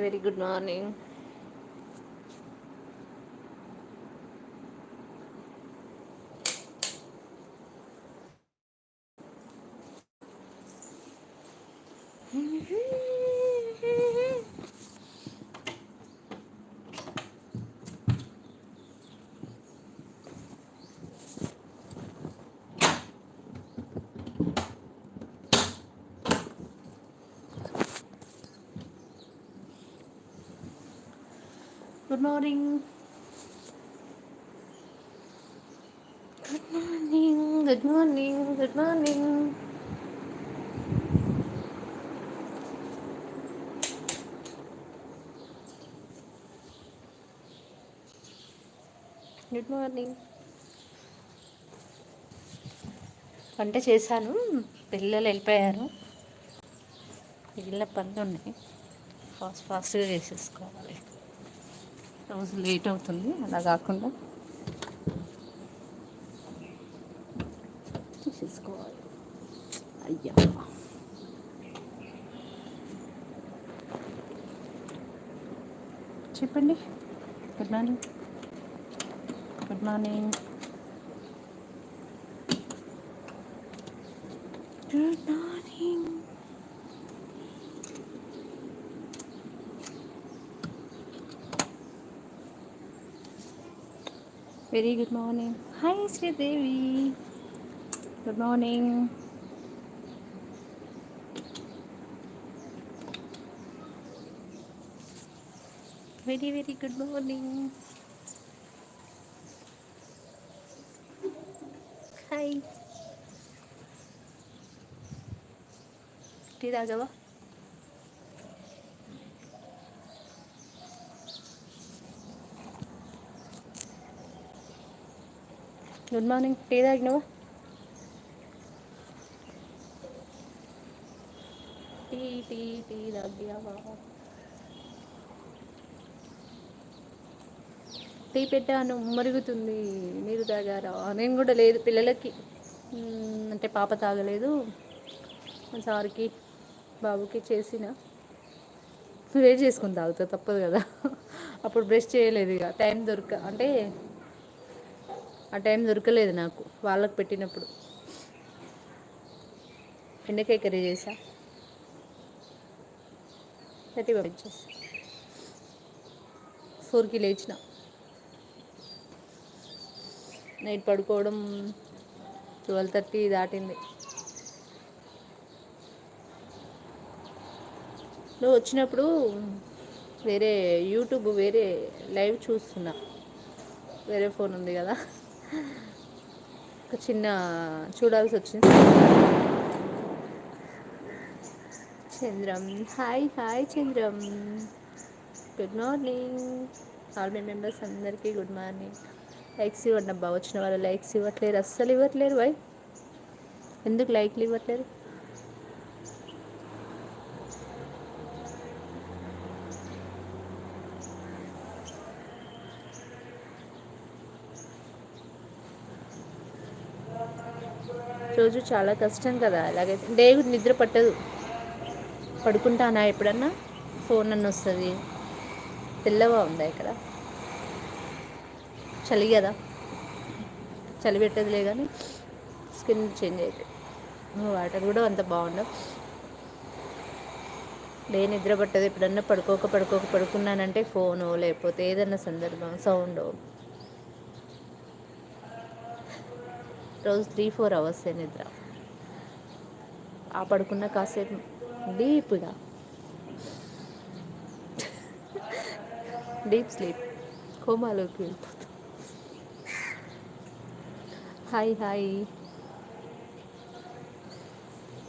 Very good morning. Good morning. Good morning. Good morning. Good morning. Good morning. వంట చేశాను, పిల్లలు వెళ్ళిపోయారు. మిగిలిన పనులు ఉన్నాయి, ఫాస్ట్గా చేసేసుకోవాలి. రోజు లేట్ అవుతుంది, అలా కాకుండా చేసేసుకోవాలి. అయ్యా, చెప్పండి. Good morning. Good morning. Good morning. Very good morning. Hi Sridevi. Good morning. Very very good morning. Hi. Tea తాగవా? Good morning. టీ తాగినవా? టీ టీ టీ తాగావా? టీ పెట్టాను, మరుగుతుంది. మీరు తాగారా? నేను కూడా లేదు, పిల్లలకి అంటే పాప తాగలేదు, సార్కి బాబుకి చేసిన వేడి చేసుకుని తాగుతా, తప్పదు కదా. అప్పుడు బ్రష్ చేయలేదు, ఇక టైం అంటే ఆ టైం దొరకలేదు నాకు వాళ్ళకి పెట్టినప్పుడు. బెండకాయ కర్రీ చేసా, పెట్టి పంపించేసి 4కి లేచిన. నైట్ పడుకోవడం 12:30 దాటింది. నువ్వు వచ్చినప్పుడు వేరే యూట్యూబ్ వేరే లైవ్ చూస్తున్నా, వేరే ఫోన్ ఉంది కదా, ఒక చిన్న చూడాల్సి వచ్చింది. Chandram, hi hi Chandram. Good morning. All my members అందరికీ గుడ్ మార్నింగ్. లైక్స్ ఇవ్వండి అబ్బా, వచ్చిన వాళ్ళు లైక్స్ ఇవ్వట్లేరు, అస్సలు ఇవ్వట్లేరు. వై, ఎందుకు లైక్లు ఇవ్వట్లేరు? రోజు చాలా కష్టం కదా, అలాగైతే డే నిద్ర పట్టదు. పడుకుంటానా ఎప్పుడన్నా, ఫోన్ అన్న వస్తుంది. తెల్లగా ఉందా ఇక్కడ, చలి కదా, చలి పెట్టదులే కానీ స్కిన్ చేంజ్ అవుతుంది. వాటర్ కూడా అంత బాగుండవు. డే నిద్ర పట్టదు. ఎప్పుడన్నా పడుకున్నానంటే ఫోను, లేకపోతే ఏదన్నా సందర్భం సౌండ్. రోజు 3-4 అవర్సే నిద్ర. ఆ పడుకున్న కాసేపు డీప్గా డీప్ స్లీప్, కోమాలోకి వెళ్ళిపోతాం. Hi hi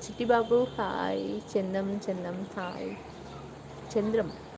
Chittibabu, hi. Chandam hi. Chandram.